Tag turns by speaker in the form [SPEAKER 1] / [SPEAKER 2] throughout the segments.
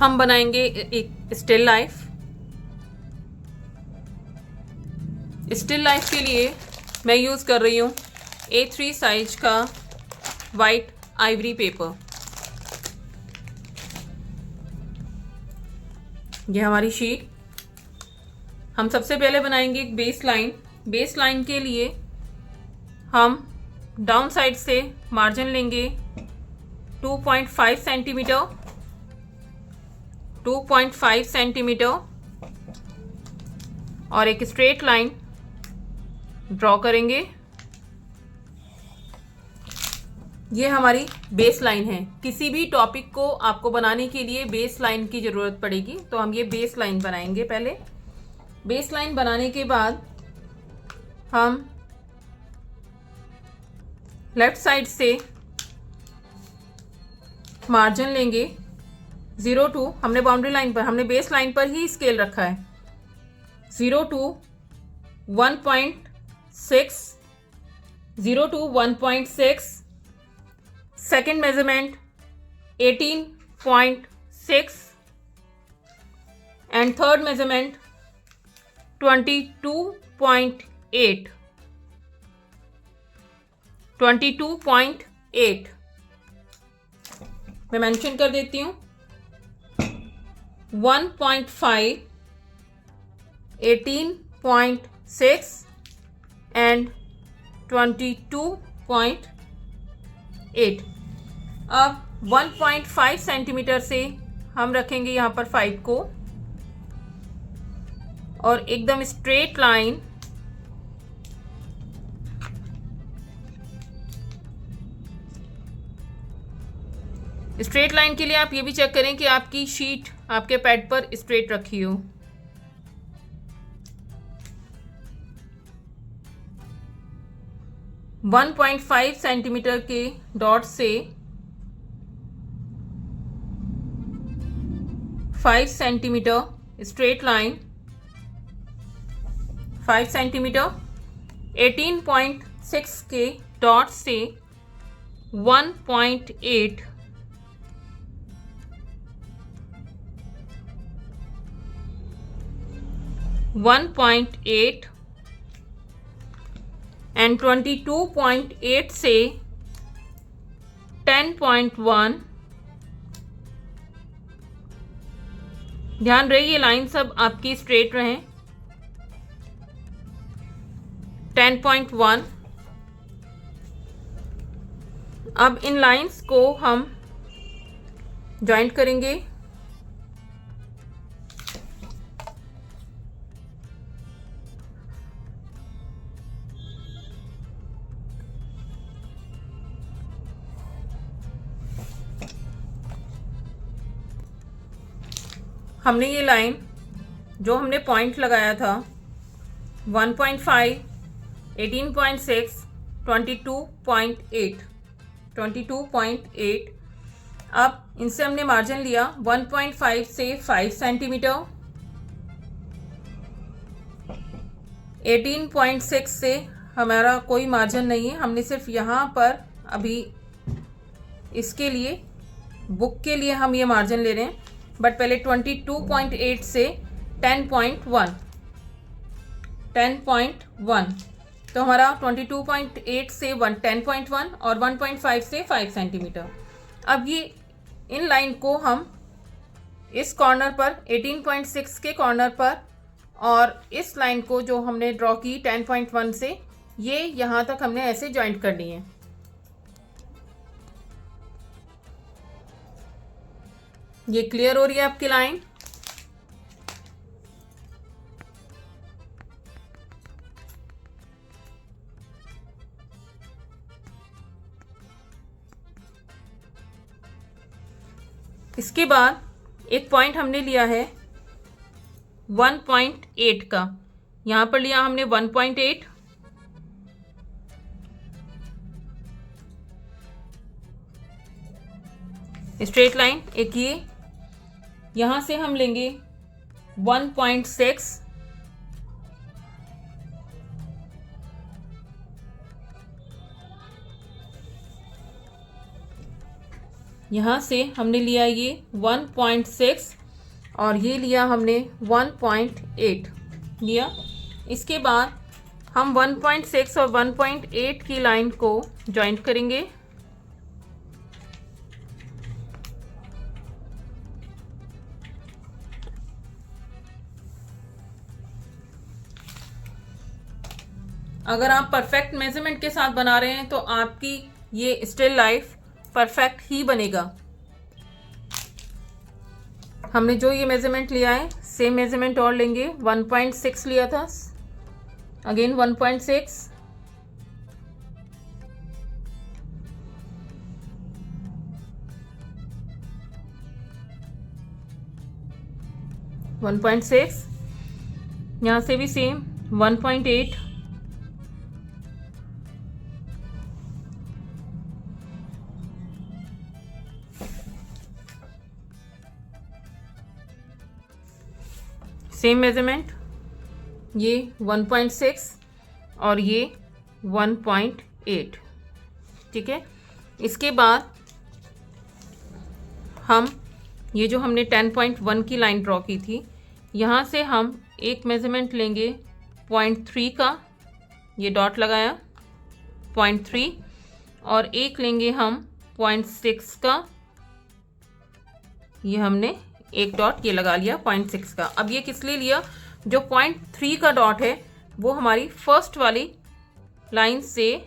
[SPEAKER 1] हम बनाएंगे एक स्टिल लाइफ। स्टिल लाइफ के लिए मैं यूज़ कर रही हूँ A3 साइज का वाइट आइवरी पेपर। यह हमारी शीट। हम सबसे पहले बनाएंगे एक बेस लाइन। बेस लाइन के लिए हम डाउन साइड से मार्जिन लेंगे 2.5 सेंटीमीटर, 2.5 सेंटीमीटर और एक स्ट्रेट लाइन ड्रॉ करेंगे। ये हमारी बेस लाइन है। किसी भी टॉपिक को आपको बनाने के लिए बेस लाइन की ज़रूरत पड़ेगी, तो हम ये बेस लाइन बनाएंगे। पहले बेस लाइन बनाने के बाद हम लेफ्ट साइड से मार्जिन लेंगे 0 to, हमने बाउंड्री लाइन पर, हमने बेस लाइन पर ही स्केल रखा है, 0 to 1.6, 0 to 1.6, second measurement 18.6 and third measurement 22.8, 22.8 मैं मेंशन कर देती हूँ। 1.5, 18.6 एंड 22.8। अब 1.5 सेंटीमीटर से हम रखेंगे यहाँ पर 5 को और एकदम स्ट्रेट लाइन के लिए आप ये भी चेक करें कि आपकी शीट आपके पैड पर स्ट्रेट रखी हो। वन 1.5 सेंटीमीटर के डॉट से 5 सेंटीमीटर स्ट्रेट लाइन, 5 सेंटीमीटर, 18.6 के डॉट से 1.8, 1.8 एंड 22.8 से 10.1। ध्यान रहे ये लाइन सब आपकी स्ट्रेट रहें। 10.1। अब इन लाइंस को हम जॉइंट करेंगे। हमने ये लाइन जो हमने पॉइंट लगाया था 1.5, 18.6, 22.8, 22.8, अब इनसे हमने मार्जिन लिया 1.5 से 5 सेंटीमीटर, 18.6 से हमारा कोई मार्जिन नहीं है, हमने सिर्फ यहाँ पर अभी इसके लिए बुक के लिए हम ये मार्जिन ले रहे हैं। बट पहले 22.8 से 10.1, 10.1, तो हमारा 22.8 से 10.1 और 1.5 से 5 सेंटीमीटर। अब ये इन लाइन को हम इस कॉर्नर पर 18.6 के कॉर्नर पर और इस लाइन को जो हमने ड्रॉ की 10.1 से, ये यहाँ तक हमने ऐसे जॉइंट करनी है। ये क्लियर हो रही है आपकी लाइन। इसके बाद एक पॉइंट हमने लिया है 1.8 का, यहाँ पर लिया हमने 1.8, स्ट्रेट लाइन एक ये, यहाँ से हम लेंगे 1.6, यहाँ से हमने लिया ये 1.6 और ये लिया हमने 1.8 लिया। इसके बाद हम 1.6 और 1.8 की लाइन को जॉइंट करेंगे। अगर आप परफेक्ट मेजरमेंट के साथ बना रहे हैं तो आपकी ये स्टिल लाइफ परफेक्ट ही बनेगा। हमने जो ये मेजरमेंट लिया है सेम मेजरमेंट और लेंगे। 1.6 लिया था, अगेन 1.6, 1.6, यहाँ से भी सेम 1.8, सेम मेजरमेंट, ये 1.6 और ये 1.8। ठीक है। इसके बाद हम ये जो हमने 10.1 की लाइन ड्रॉ की थी, यहाँ से हम एक मेजरमेंट लेंगे 0.3 का, ये डॉट लगाया 0.3, और एक लेंगे हम 0.6 का, ये हमने एक डॉट ये लगा लिया 0.6 का। अब ये किस लिए लिया? जो 0.3 का डॉट है वो हमारी फर्स्ट वाली लाइन से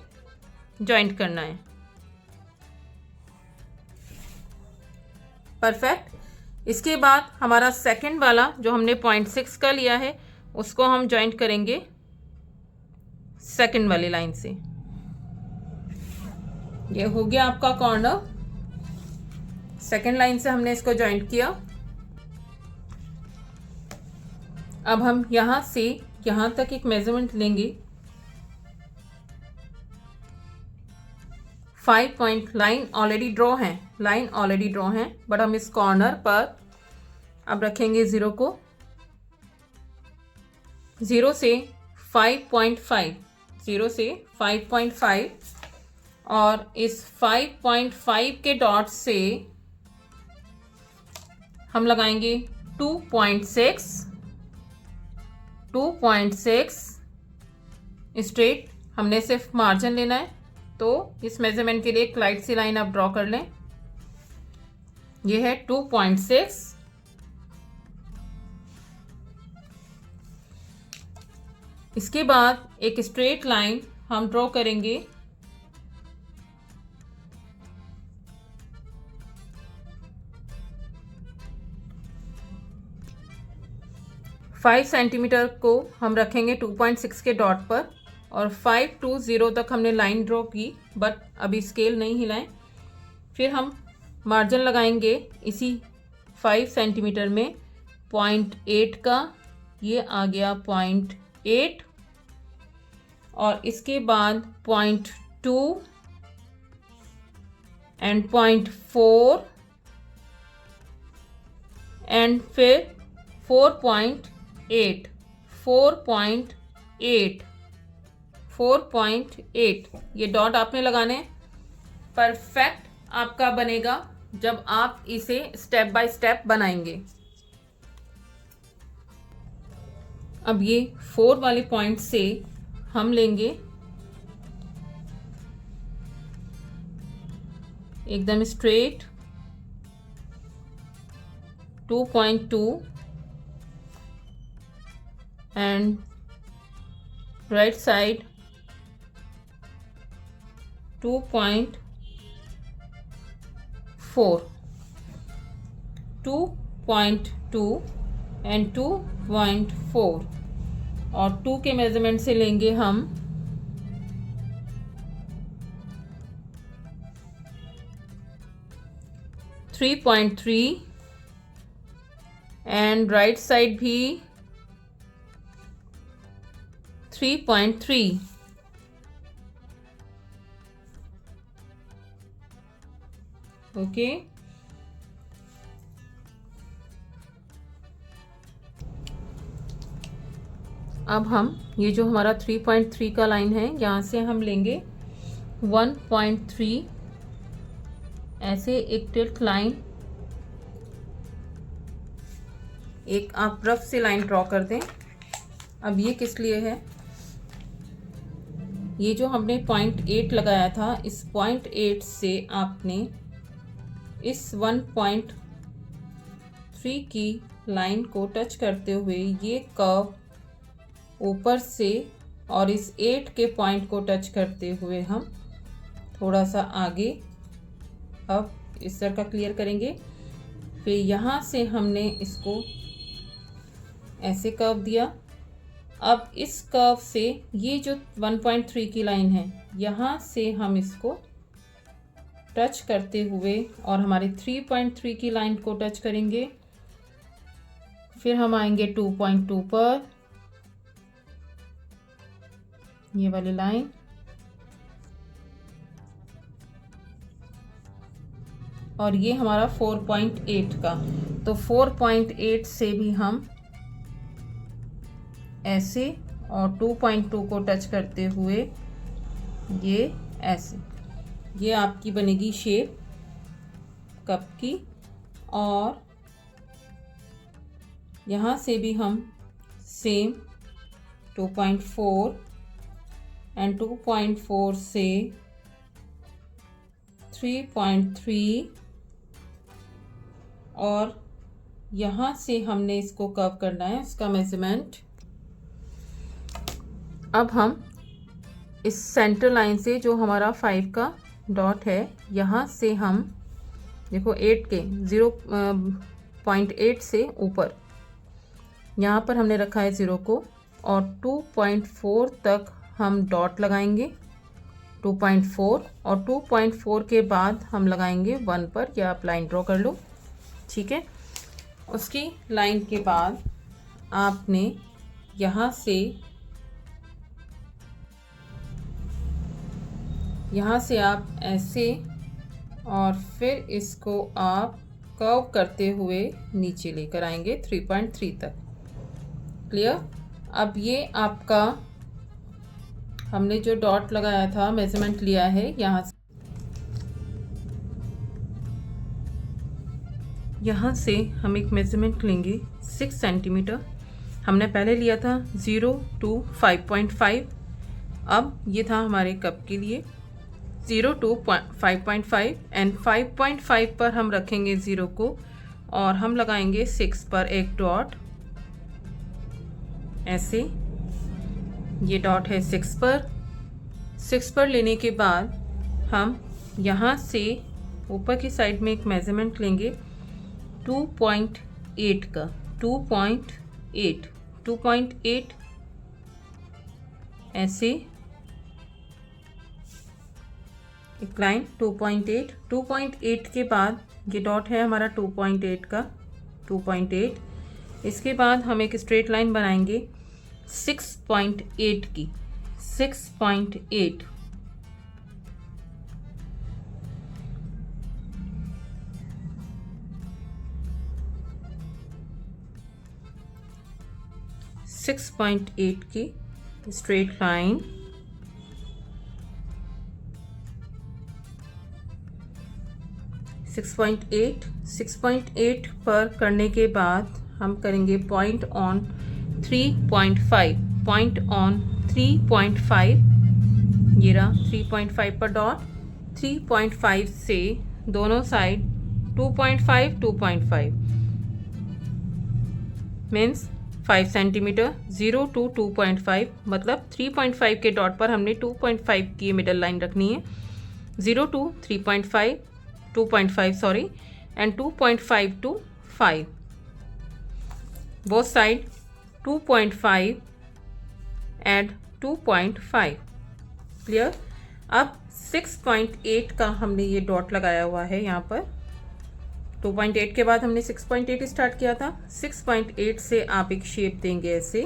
[SPEAKER 1] जॉइंट करना है। परफेक्ट। इसके बाद हमारा सेकंड वाला जो हमने 0.6 का लिया है उसको हम जॉइंट करेंगे सेकंड वाली लाइन से। ये हो गया आपका कॉर्नर। सेकंड लाइन से हमने इसको जॉइंट किया। अब हम यहाँ से यहाँ तक एक मेजरमेंट लेंगे। 5 पॉइंट लाइन ऑलरेडी ड्रॉ है, बट हम इस कॉर्नर पर अब रखेंगे 0 को। 0 से 5.5 और इस 5.5 के डॉट से हम लगाएंगे 2.6 स्ट्रेट। हमने सिर्फ मार्जिन लेना है, तो इस मेजरमेंट के लिए एक लाइट सी लाइन आप ड्रॉ कर लें। ये है 2.6। इसके बाद एक स्ट्रेट लाइन हम ड्रॉ करेंगे 5 सेंटीमीटर को हम रखेंगे 2.6 के डॉट पर, और 5 to 0 तक हमने लाइन ड्रॉ की, बट अभी स्केल नहीं हिलाएं। फिर हम मार्जिन लगाएंगे इसी 5 सेंटीमीटर में 0.8 का, ये आ गया 0.8, और इसके बाद 0.2 एंड 0.4 एंड फिर 4.8 ये डॉट आपने लगाने। परफेक्ट आपका बनेगा जब आप इसे स्टेप बाय स्टेप बनाएंगे। अब ये 4 वाले पॉइंट से हम लेंगे एकदम straight 2.2 and right side 2.4, 2.2 and 2.4, और 2 के मेजरमेंट से लेंगे हम 3.3 एंड राइट साइड भी 3.3। ओके, अब हम ये जो हमारा 3.3 का लाइन है यहाँ से हम लेंगे 1.3 ऐसे एक टिल्ट लाइन, एक आप रफ से लाइन ड्रॉ कर दें। अब ये किस लिए है, ये जो हमने 0.8 लगाया था, इस 0.8 से आपने इस 1.3 की लाइन को टच करते हुए ये कर्व ऊपर से और इस 8 के पॉइंट को टच करते हुए हम थोड़ा सा आगे अब इस तरह का क्लियर करेंगे। फिर यहाँ से हमने इसको ऐसे कर्व दिया। अब इस कर्व से ये जो 1.3 की लाइन है, यहाँ से हम इसको टच करते हुए और हमारे 3.3 की लाइन को टच करेंगे। फिर हम आएंगे 2.2 पर, ये वाली लाइन, और ये हमारा 4.8 का, तो 4.8 से भी हम ऐसे और 2.2 को टच करते हुए ये ऐसे, ये आपकी बनेगी शेप कप की। और यहाँ से भी हम सेम 2.4 एंड 2.4 से 3.3 और यहाँ से हमने इसको कर्व करना है, इसका मेजरमेंट। अब हम इस सेंटर लाइन से जो हमारा 5 का डॉट है, यहाँ से हम देखो 8 के 0.8 से ऊपर यहाँ पर हमने रखा है 0 को, और 2.4 तक हम डॉट लगाएंगे, 2.4, और 2.4 के बाद हम लगाएंगे 1 पर, या आप लाइन ड्रॉ कर लो, ठीक है। उसकी लाइन के बाद आपने यहाँ से आप ऐसे, और फिर इसको आप कर्व करते हुए नीचे लेकर आएंगे 3.3 तक। क्लियर। अब ये आपका हमने जो डॉट लगाया था, मेजरमेंट लिया है, यहाँ से हम एक मेजरमेंट लेंगे 6 सेंटीमीटर। हमने पहले लिया था 0 to 5.5। अब ये था हमारे कप के लिए 0 to 5.5 एंड 5.5 पर हम रखेंगे 0 को, और हम लगाएंगे 6 पर एक डॉट, ऐसे। ये डॉट है 6 पर लेने के बाद हम यहाँ से ऊपर की साइड में एक मेजरमेंट लेंगे 2.8 का, 2.8 ऐसे एक लाइन 2.8 के बाद ये डॉट है हमारा 2.8 का, 2.8। इसके बाद हम एक स्ट्रेट लाइन बनाएंगे 6.8 की, 6.8। की straight line, six point eight पर करने के बाद हम करेंगे पॉइंट ऑन 3.5, पॉइंट ऑन 3.5, ये रहा 3.5 पर डॉट। 3.5 से दोनों साइड 2.5 मीन्स 5 सेंटीमीटर। 0 to 2.5 मतलब 3.5 के डॉट पर हमने 2.5 की मिडल लाइन रखनी है। 0 to 3.5, 2.5 sorry, and 2.5 to 5, both side 2.5 and 2.5। Clear. अब 6.8 का हमने ये डॉट लगाया हुआ है यहाँ पर। 2.8 के बाद हमने 6.8 स्टार्ट किया था। 6.8 से आप एक शेप देंगे ऐसे,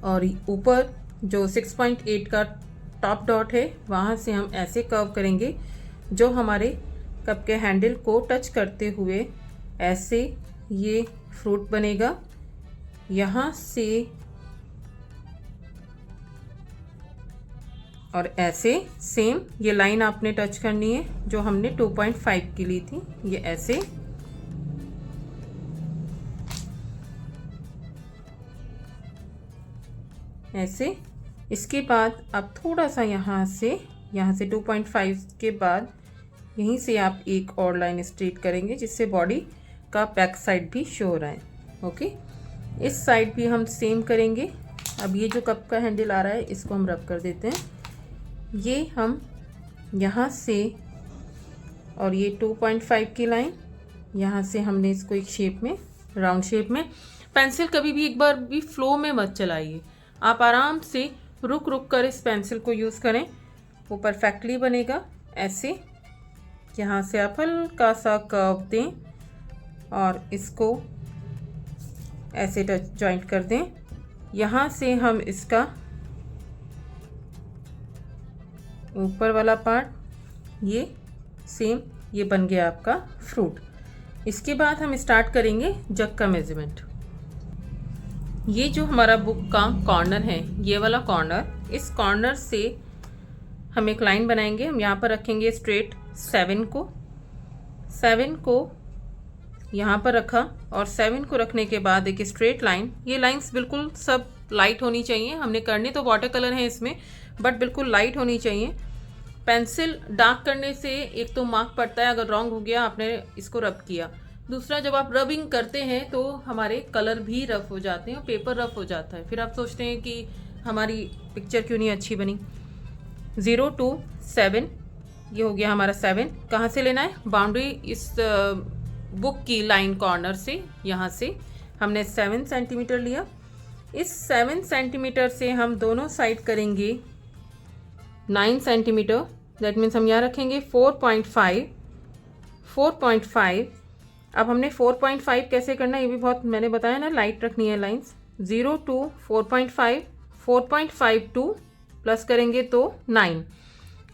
[SPEAKER 1] और ऊपर जो 6.8 का टॉप डॉट है वहाँ से हम ऐसे कर्व करेंगे जो हमारे कप के हैंडल को टच करते हुए ऐसे ये फ्रूट बनेगा। यहाँ से और ऐसे सेम ये लाइन आपने टच करनी है जो हमने 2.5 की ली थी, ये ऐसे ऐसे। इसके बाद आप थोड़ा सा यहाँ से 2.5 के बाद यहीं से आप एक और लाइन स्ट्रेट करेंगे जिससे बॉडी का बैक साइड भी शो हो रहा है। ओके, इस साइड भी हम सेम करेंगे। अब ये जो कप का हैंडल आ रहा है इसको हम रब कर देते हैं। ये हम यहाँ से और ये 2.5 की लाइन यहाँ से हमने इसको एक शेप में, राउंड शेप में। पेंसिल कभी भी एक बार भी फ्लो में मत चलाइए, आप आराम से रुक रुक कर इस पेंसिल को यूज़ करें, वो परफेक्टली बनेगा। ऐसे यहाँ से आप हल्का सा कर्व दें और इसको ऐसे टच जॉइंट कर दें। यहाँ से हम इसका ऊपर वाला पार्ट ये सेम, ये बन गया आपका फ्रूट। इसके बाद हम स्टार्ट करेंगे जग का मेजरमेंट। ये जो हमारा बुक का कॉर्नर है, ये वाला कॉर्नर, इस कॉर्नर से हम एक लाइन बनाएंगे। हम यहाँ पर रखेंगे स्ट्रेट 7 को यहाँ पर रखा और 7 को रखने के बाद एक स्ट्रेट लाइन। ये लाइंस बिल्कुल सब लाइट होनी चाहिए, हमने करने तो वाटर कलर है इसमें, बट बिल्कुल लाइट होनी चाहिए। पेंसिल डार्क करने से एक तो मार्क पड़ता है, अगर रॉन्ग हो गया आपने इसको रब किया। दूसरा, जब आप रबिंग करते हैं तो हमारे कलर भी रफ हो जाते हैं और पेपर रफ हो जाता है, फिर आप सोचते हैं कि हमारी पिक्चर क्यों नहीं अच्छी बनी। 0 to 7, ये हो गया हमारा 7। कहाँ से लेना है? बाउंड्री इस बुक की लाइन कॉर्नर से, यहाँ से हमने 7 सेंटीमीटर लिया। इस 7 सेंटीमीटर से हम दोनों साइड करेंगे 9 सेंटीमीटर। दैट मीन्स हम यहाँ रखेंगे 4.5। अब हमने 4.5 कैसे करना है ये भी बहुत मैंने बताया ना, लाइट रखनी है लाइंस। 0 to 4.5, 4.5 to प्लस करेंगे तो 9।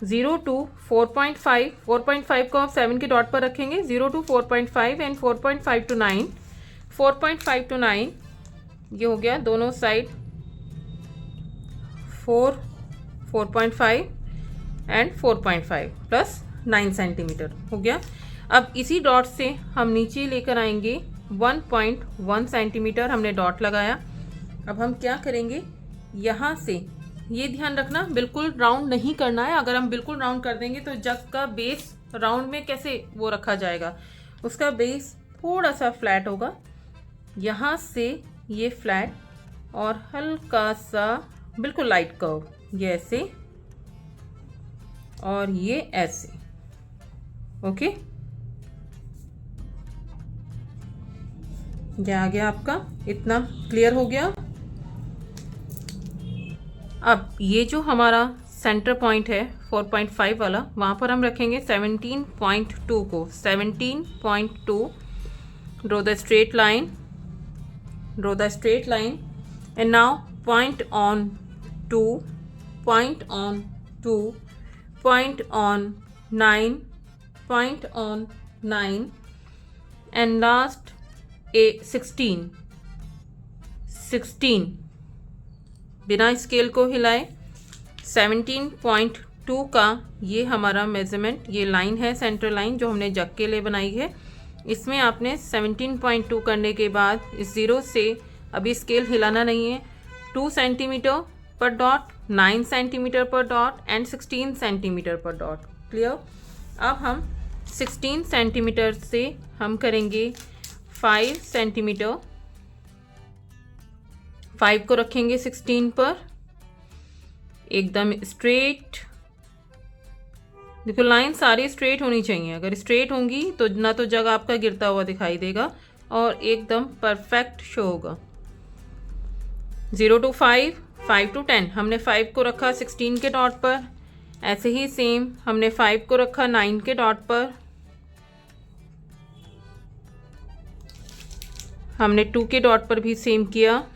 [SPEAKER 1] 0 to 4.5, 4.5 को आप 7 के डॉट पर रखेंगे। 0 to 4.5 एंड 4.5 to 9, 4.5 to 9, ये हो गया दोनों साइड 4.5 एंड 4.5 प्लस 9 सेंटीमीटर हो गया। अब इसी डॉट से हम नीचे लेकर आएंगे 1.1 सेंटीमीटर, हमने डॉट लगाया। अब हम क्या करेंगे, यहाँ से ये ध्यान रखना बिल्कुल राउंड नहीं करना है। अगर हम बिल्कुल राउंड कर देंगे तो जग का बेस राउंड में कैसे वो रखा जाएगा, उसका बेस थोड़ा सा फ्लैट होगा। यहाँ से ये फ्लैट और हल्का सा बिल्कुल लाइट कर्व, ये ऐसे और ये ऐसे। ओके, ये आ गया आपका, इतना क्लियर हो गया। अब ये जो हमारा सेंटर पॉइंट है 4.5 वाला, वहाँ पर हम रखेंगे 17.2 को। 17.2, draw the straight line, and now point on 2, point on 2, point on 9, point on 9 and last 16 बिना स्केल को हिलाए। 17.2 का ये हमारा मेजरमेंट, ये लाइन है सेंटर लाइन जो हमने जग के लिए बनाई है। इसमें आपने 17.2 करने के बाद इस 0 से अभी स्केल हिलाना नहीं है। 2 सेंटीमीटर पर डॉट, 9 सेंटीमीटर पर डॉट एंड 16 सेंटीमीटर पर डॉट। क्लियर? अब हम 16 सेंटीमीटर से हम करेंगे 5 सेंटीमीटर। 5 को रखेंगे 16 पर, एकदम स्ट्रेट। देखो लाइन सारी स्ट्रेट होनी चाहिए, अगर स्ट्रेट होंगी तो ना तो जग आपका गिरता हुआ दिखाई देगा और एकदम परफेक्ट शो होगा। 0 to 5, 5 to 10, हमने 5 को रखा 16 के डॉट पर। ऐसे ही सेम हमने 5 को रखा 9 के डॉट पर। हमने 2 के डॉट पर भी सेम किया।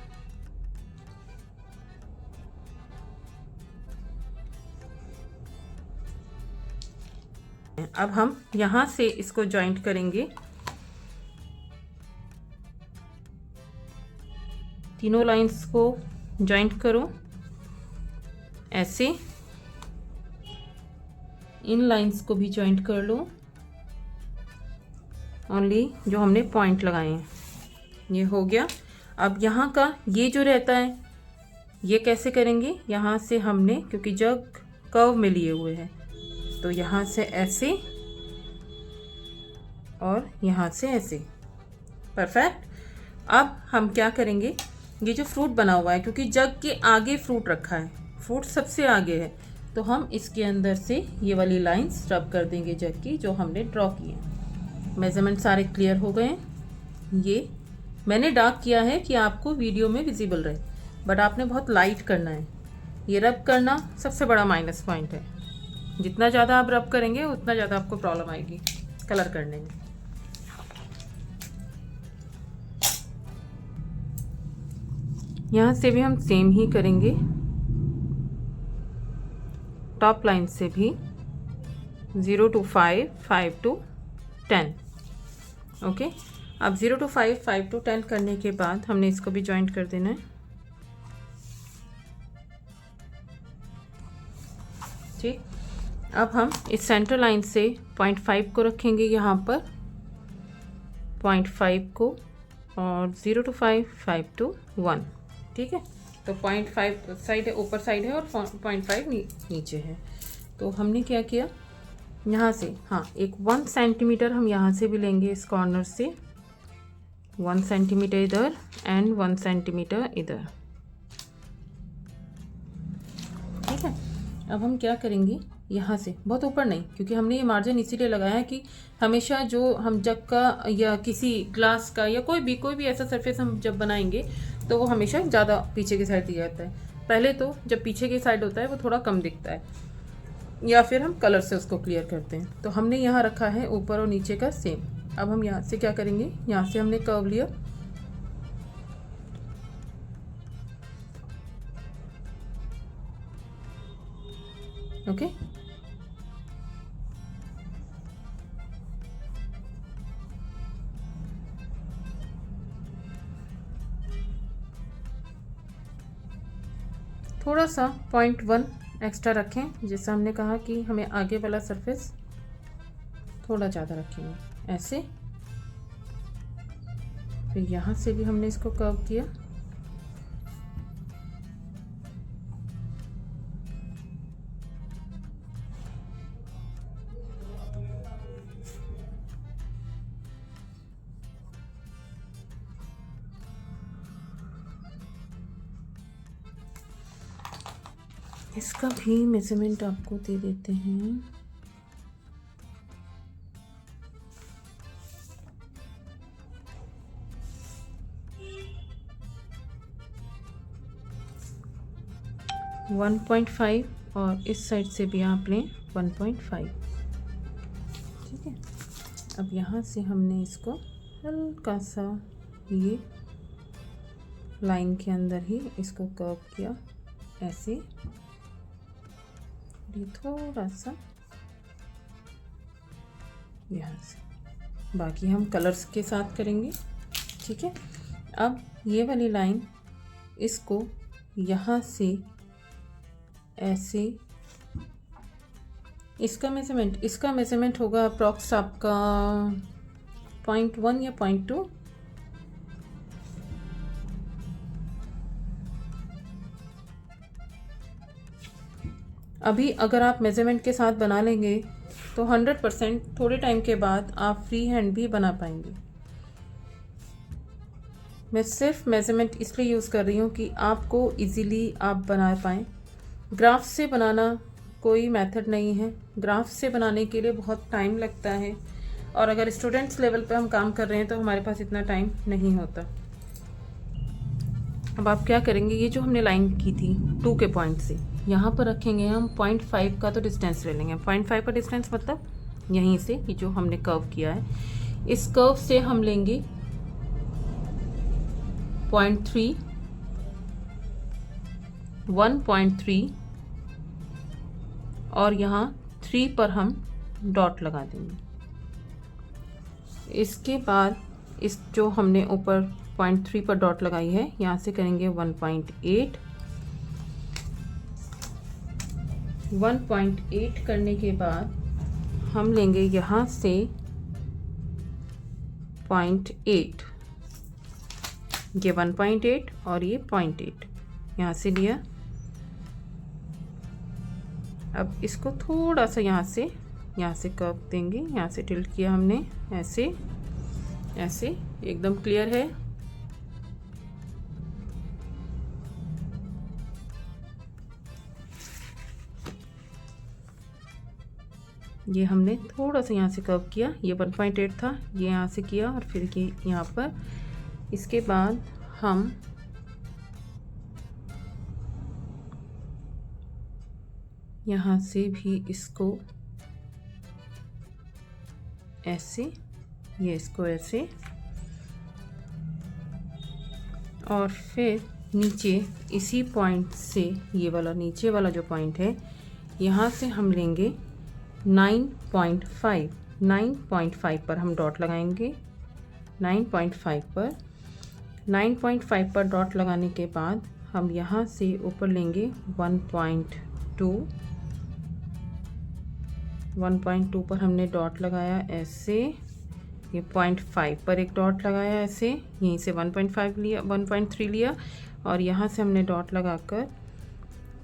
[SPEAKER 1] अब हम यहाँ से इसको जॉइंट करेंगे, तीनों लाइंस को जॉइंट करो ऐसे। इन लाइंस को भी जॉइंट कर लो, ओनली जो हमने पॉइंट लगाए हैं। ये हो गया। अब यहाँ का ये जो रहता है ये कैसे करेंगे, यहाँ से हमने क्योंकि जग कर्व में लिए हुए हैं तो यहाँ से ऐसे और यहाँ से ऐसे। परफेक्ट। अब हम क्या करेंगे, ये जो फ्रूट बना हुआ है क्योंकि जग के आगे फ्रूट रखा है, फ्रूट सबसे आगे है, तो हम इसके अंदर से ये वाली लाइंस रब कर देंगे जग की जो हमने ड्रॉ की है। मेजरमेंट सारे क्लियर हो गए हैं। ये मैंने डार्क किया है कि आपको वीडियो में विजिबल रहे, बट आपने बहुत लाइट करना है। ये रब करना सबसे बड़ा माइनस पॉइंट है। जितना ज़्यादा आप रब करेंगे उतना ज़्यादा आपको प्रॉब्लम आएगी कलर करने में। यहाँ से भी हम सेम ही करेंगे, टॉप लाइन से भी 0 to 5, 5 to 10। ओके। अब 0 to 5, 5 to 10 करने के बाद हमने इसको भी जॉइंट कर देना है। ठीक। अब हम इस सेंटर लाइन से 0.5 को रखेंगे यहाँ पर, 0.5 को, और 0 to 5, 5 to 1। ठीक है। तो 0.5 साइड है, ऊपर साइड है, और 0.5 नीचे है। तो हमने क्या किया, यहाँ से हाँ एक 1 सेंटीमीटर हम यहाँ से भी लेंगे, इस कॉर्नर से 1 सेंटीमीटर इधर एंड 1 सेंटीमीटर इधर। ठीक है। अब हम क्या करेंगे, यहाँ से बहुत ऊपर नहीं, क्योंकि हमने ये मार्जिन इसीलिए लगाया है कि हमेशा जो हम जग का या किसी ग्लास का या कोई भी ऐसा सरफेस हम जब बनाएंगे तो वो हमेशा ज़्यादा पीछे की साइड दिया जाता है। पहले तो जब पीछे की साइड होता है वो थोड़ा कम दिखता है, या फिर हम कलर से उसको क्लियर करते हैं। तो हमने यहाँ रखा है ऊपर और नीचे का सेम। अब हम यहाँ से क्या करेंगे, यहाँ से हमने कर्व लिया, ओके। थोड़ा सा 0.1 एक्स्ट्रा रखें, जैसा हमने कहा कि हमें आगे वाला सरफेस थोड़ा ज़्यादा रखेंगे, ऐसे। फिर यहाँ से भी हमने इसको कर्व किया, इसका भी मेजरमेंट आपको दे देते हैं। वन 1.5 और इस साइड से भी आप लें 1.5। ठीक है। अब यहाँ से हमने इसको हल्का सा ये लाइन के अंदर ही इसको कर्व किया, ऐसे। ये थोड़ा सा यहाँ से, बाकी हम कलर्स के साथ करेंगे। ठीक है। अब ये वाली लाइन, इसको यहाँ से ऐसे, इसका मेजरमेंट होगा अप्रॉक्स आपका 0.1 या 0.2। अभी अगर आप मेजरमेंट के साथ बना लेंगे तो 100% थोड़े टाइम के बाद आप फ्री हैंड भी बना पाएंगे। मैं सिर्फ मेजरमेंट इसलिए यूज़ कर रही हूँ कि आपको इजीली आप बना पाएँ। ग्राफ से बनाना कोई मेथड नहीं है, ग्राफ से बनाने के लिए बहुत टाइम लगता है, और अगर स्टूडेंट्स लेवल पे हम काम कर रहे हैं तो हमारे पास इतना टाइम नहीं होता। अब आप क्या करेंगे, ये जो हमने लाइन की थी 2 के पॉइंट से, यहाँ पर रखेंगे हम 0.5 का तो डिस्टेंस ले लेंगे। 0.5 का डिस्टेंस मतलब यहीं से कि जो हमने कर्व किया है, इस कर्व से हम लेंगे 0.3, 1.3, और यहाँ 3 पर हम डॉट लगा देंगे। इसके बाद इस जो हमने ऊपर 0.3 पर डॉट लगाई है, यहाँ से करेंगे 1.8, 1.8 करने के बाद हम लेंगे यहाँ से 0.8, ये 1.8 और ये 0.8 यहाँ से लिया। अब इसको थोड़ा सा यहाँ से कर्व देंगे, यहाँ से टिल्ट किया हमने, ऐसे ऐसे एकदम क्लियर है। ये हमने थोड़ा सा यहाँ से कर्व किया, ये 1.8 था, ये यहाँ से किया और फिर ये यहाँ पर। इसके बाद हम यहाँ से भी इसको ऐसे, ये इसको ऐसे, और फिर नीचे इसी पॉइंट से, ये वाला नीचे वाला जो पॉइंट है, यहाँ से हम लेंगे 9.5 पर हम डॉट लगाएंगे। 9.5 पर डॉट लगाने के बाद हम यहाँ से ऊपर लेंगे 1.2 पर हमने डॉट लगाया ऐसे, ये 0.5 पर एक डॉट लगाया ऐसे, यहीं से 1.5 लिया, 1.3 लिया और यहाँ से हमने डॉट लगाकर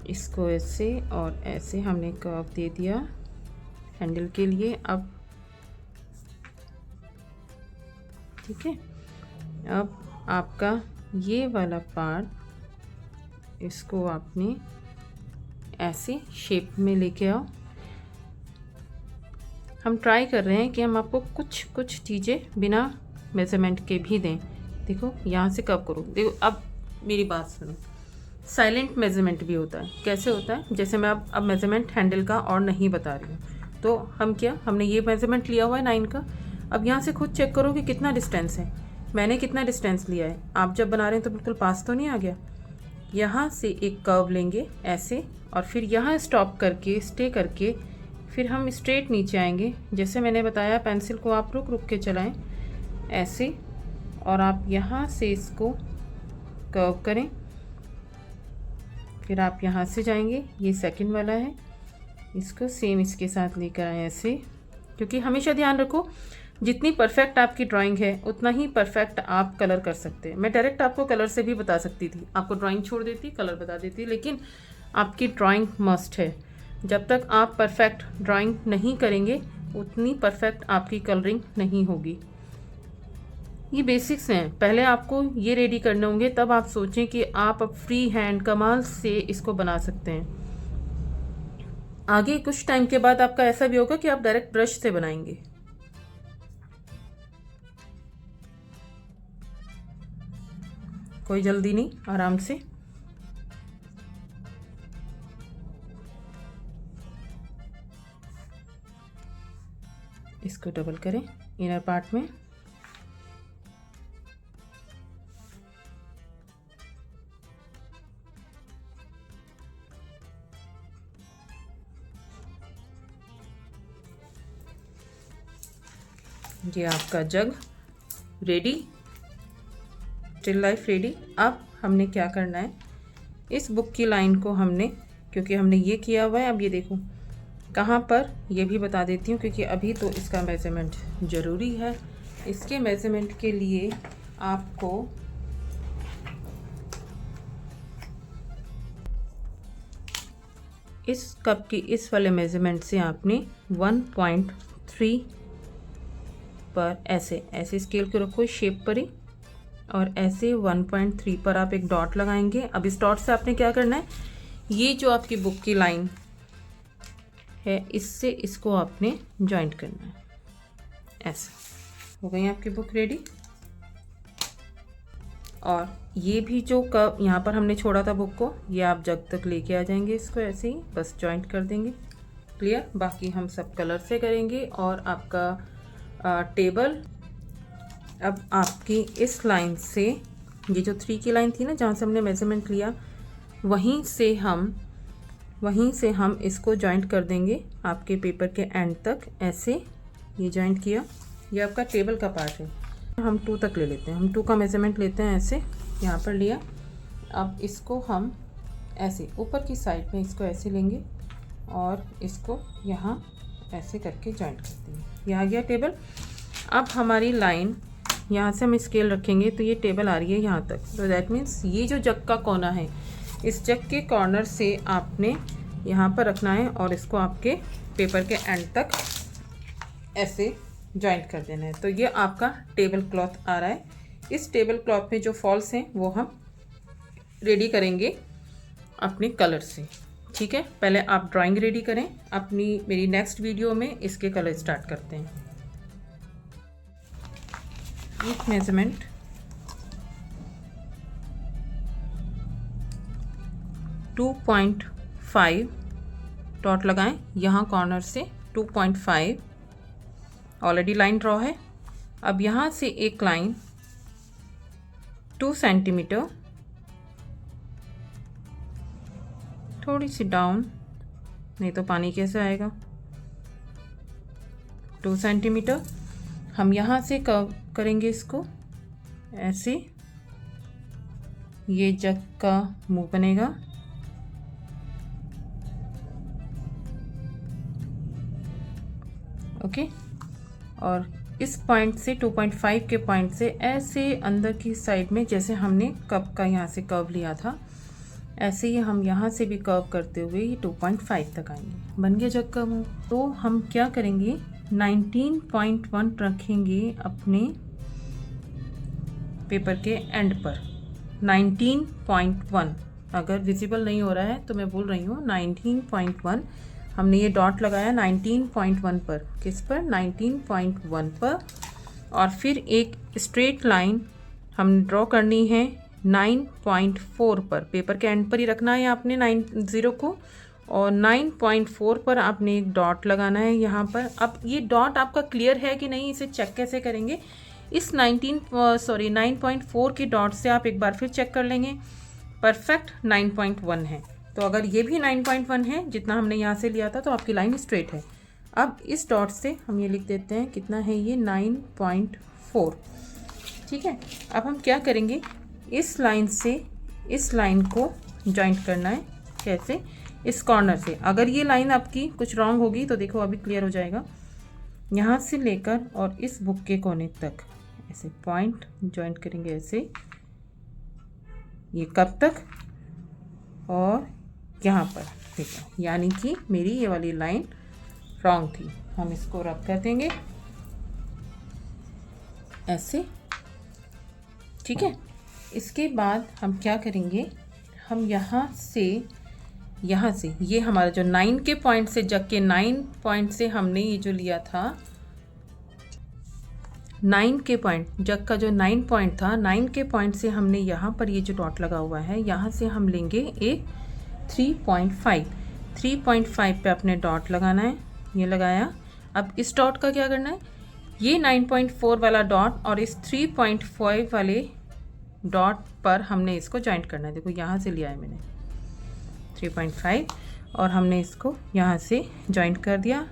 [SPEAKER 1] इसको ऐसे और ऐसे हमने कर्व दे दिया हैंडल के लिए। अब ठीक है, अब आपका ये वाला पार्ट, इसको आपने ऐसे शेप में लेके आओ। हम ट्राई कर रहे हैं कि हम आपको कुछ चीज़ें बिना मेज़रमेंट के भी दें। देखो यहाँ से कब करो, देखो अब मेरी बात सुनो, साइलेंट मेज़रमेंट भी होता है। कैसे होता है, जैसे मैं अब मेज़रमेंट हैंडल का और नहीं बता रही हूँ, तो हम क्या, हमने ये मेज़रमेंट लिया हुआ है 9 का। अब यहाँ से खुद चेक करो कि कितना डिस्टेंस है, मैंने कितना डिस्टेंस लिया है। आप जब बना रहे हैं तो बिल्कुल पास तो नहीं आ गया। यहाँ से एक कर्व लेंगे ऐसे और फिर यहाँ स्टॉप करके, स्टे करके, फिर हम स्ट्रेट नीचे आएंगे। जैसे मैंने बताया, पेंसिल को आप रुक के चलाएं ऐसे, और आप यहाँ से इसको कर्व करें, फिर आप यहाँ से जाएंगे, ये सेकंड वाला है, इसको सेम इसके साथ लेकर आए ऐसे। क्योंकि हमेशा ध्यान रखो, जितनी परफेक्ट आपकी ड्राइंग है उतना ही परफेक्ट आप कलर कर सकते हैं। मैं डायरेक्ट आपको कलर से भी बता सकती थी, आपको ड्राइंग छोड़ देती, कलर बता देती, लेकिन आपकी ड्राइंग मस्ट है। जब तक आप परफेक्ट ड्राइंग नहीं करेंगे उतनी परफेक्ट आपकी कलरिंग नहीं होगी। ये बेसिक्स हैं, पहले आपको ये रेडी करने होंगे, तब आप सोचें कि आप अब फ्री हैंड कमाल से इसको बना सकते हैं। आगे कुछ टाइम के बाद आपका ऐसा भी होगा कि आप डायरेक्ट ब्रश से बनाएंगे। कोई जल्दी नहीं, आराम से। इसको डबल करें इनर पार्ट में, ये आपका जग रेडी, स्टिल लाइफ रेडी। अब हमने क्या करना है, इस बुक की लाइन को हमने, क्योंकि हमने ये किया हुआ है, अब ये देखो कहाँ पर, ये भी बता देती हूँ क्योंकि अभी तो इसका मेज़रमेंट ज़रूरी है। इसके मेज़रमेंट के लिए आपको इस कप की इस वाले मेज़रमेंट से आपने 1.3 पर ऐसे स्केल को रखो शेप पर ही, और ऐसे 1.3 पर आप एक डॉट लगाएंगे। अब इस डॉट से आपने क्या करना है, ये जो आपकी बुक की लाइन है इससे इसको आपने जॉइंट करना है। ऐसा हो गई आपकी बुक रेडी। और ये भी जो कर्व यहाँ पर हमने छोड़ा था बुक को, ये आप जग तक लेके आ जाएंगे, इसको ऐसे ही बस जॉइंट कर देंगे। क्लियर, बाकी हम सब कलर से करेंगे। और आपका टेबल, अब आपकी इस लाइन से, ये जो 3 की लाइन थी ना जहाँ से हमने मेज़रमेंट लिया, वहीं से हम इसको जॉइंट कर देंगे आपके पेपर के एंड तक। ऐसे ये जॉइंट किया, ये आपका टेबल का पार्ट है। हम 2 तक ले लेते हैं, हम 2 का मेज़रमेंट लेते हैं, ऐसे यहाँ पर लिया। अब इसको हम ऐसे ऊपर की साइड में इसको ऐसे लेंगे और इसको यहाँ ऐसे करके जॉइंट करते हैं। ये आ गया टेबल। अब हमारी लाइन यहाँ से हम स्केल रखेंगे तो ये टेबल आ रही है यहाँ तक। तो दैट मीन्स ये जो जग का कोना है, इस जग के कॉर्नर से आपने यहाँ पर रखना है और इसको आपके पेपर के एंड तक ऐसे जॉइंट कर देना है। तो ये आपका टेबल क्लॉथ आ रहा है। इस टेबल क्लॉथ में जो फॉल्स हैं वो हम रेडी करेंगे अपने कलर से। ठीक है, पहले आप ड्राइंग रेडी करें अपनी। मेरी नेक्स्ट वीडियो में इसके कलर स्टार्ट करते हैं। एक मेजरमेंट 2.5 डॉट लगाएं यहाँ कॉर्नर से 2.5। ऑलरेडी लाइन ड्रॉ है। अब यहाँ से एक लाइन 2 सेंटीमीटर थोड़ी सी डाउन, नहीं तो पानी कैसे आएगा। 2 सेंटीमीटर हम यहाँ से कर्व करेंगे इसको ऐसे। ये जग का मुंह बनेगा। ओके, और इस पॉइंट से 2.5 के पॉइंट से ऐसे अंदर की साइड में, जैसे हमने कप का यहाँ से कर्व लिया था, ऐसे ही हम यहाँ से भी कर्व करते हुए ये 2.5 तक आएंगे। बन गया जग का मुंह। तो हम क्या करेंगे, 19.1 रखेंगे अपने पेपर के एंड पर। 19.1 अगर विजिबल नहीं हो रहा है तो मैं बोल रही हूँ 19.1। हमने ये डॉट लगाया 19.1 पर। किस पर? 19.1 पर। और फिर एक स्ट्रेट लाइन हम ड्रॉ करनी है 9.4 पर। पेपर के एंड पर ही रखना है आपने 90 को, और 9.4 पर आपने एक डॉट लगाना है यहाँ पर। अब ये डॉट आपका क्लियर है कि नहीं, इसे चेक कैसे करेंगे? इस 9.4 के डॉट से आप एक बार फिर चेक कर लेंगे। परफेक्ट 9.1 है। तो अगर ये भी 9.1 है जितना हमने यहाँ से लिया था, तो आपकी लाइन स्ट्रेट है। अब इस डॉट से हम ये लिख देते हैं, कितना है ये, 9.4। ठीक है, अब हम क्या करेंगे, इस लाइन से इस लाइन को जॉइंट करना है। कैसे? इस कॉर्नर से। अगर ये लाइन आपकी कुछ रॉन्ग होगी तो देखो अभी क्लियर हो जाएगा। यहाँ से लेकर और इस बुक के कोने तक ऐसे पॉइंट जॉइंट करेंगे ऐसे, ये कब तक, और यहाँ पर देखो, यानी कि मेरी ये वाली लाइन रॉन्ग थी। हम इसको रब कर देंगे ऐसे। ठीक है, इसके बाद हम क्या करेंगे, हम यहाँ से ये हमारा जो 9 के पॉइंट से, जग के 9 पॉइंट से हमने ये जो लिया था, 9 के पॉइंट, जग का जो 9 पॉइंट था, 9 के पॉइंट से हमने यहाँ पर ये जो डॉट लगा हुआ है, यहाँ से हम लेंगे एक 3.5 पे अपने डॉट लगाना है। ये लगाया। अब इस डॉट का क्या करना है, ये 9.4 वाला डॉट और इस 3.5 वाले डॉट पर हमने इसको जॉइंट करना है। देखो यहाँ से लिया है मैंने 3.5 और हमने इसको यहाँ से जॉइंट कर दिया।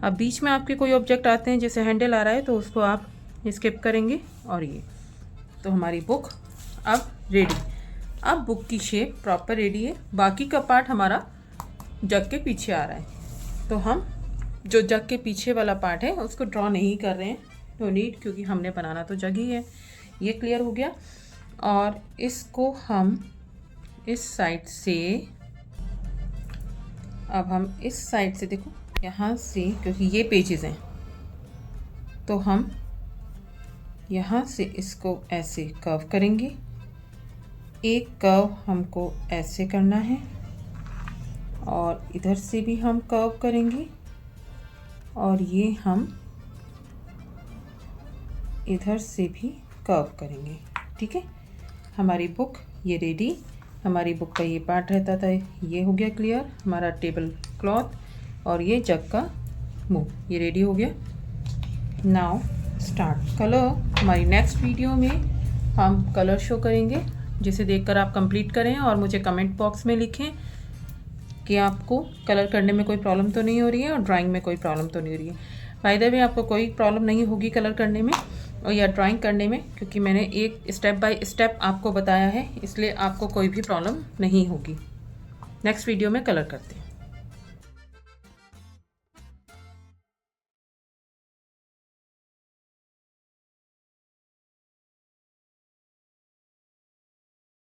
[SPEAKER 1] अब बीच में आपके कोई ऑब्जेक्ट आते हैं, जैसे हैंडल आ रहा है, तो उसको आप स्किप करेंगे। और ये तो हमारी बुक अब रेडी। अब बुक की शेप प्रॉपर रेडी है। बाकी का पार्ट हमारा जग के पीछे आ रहा है, तो हम जो जग के पीछे वाला पार्ट है उसको ड्रॉ नहीं कर रहे हैं, नो नीड, क्योंकि हमने बनाना तो जग ही है। ये क्लियर हो गया। और इसको हम इस साइड से, अब हम इस साइड से, देखो यहाँ से, क्योंकि ये पेजेस हैं, तो हम यहाँ से इसको ऐसे कर्व करेंगे। एक कर्व हमको ऐसे करना है और इधर से भी हम कर्व करेंगे, और ये हम इधर से भी कर्व करेंगे। ठीक है, हमारी बुक ये रेडी। हमारी बुक का ये पार्ट रहता था, ये हो गया क्लियर। हमारा टेबल क्लॉथ और ये जग का मुंह, ये रेडी हो गया। Now start colour. हमारी नेक्स्ट वीडियो में हम कलर शो करेंगे, जिसे देखकर आप कंप्लीट करें और मुझे कमेंट बॉक्स में लिखें कि आपको कलर करने में कोई प्रॉब्लम तो नहीं हो रही है और ड्राइंग में कोई प्रॉब्लम तो नहीं हो रही है। बाय द वे, आपको कोई प्रॉब्लम नहीं होगी कलर करने में और या ड्राइंग करने में, क्योंकि मैंने एक स्टेप बाय स्टेप आपको बताया है, इसलिए आपको कोई भी प्रॉब्लम नहीं होगी। नेक्स्ट वीडियो में कलर करते हैं।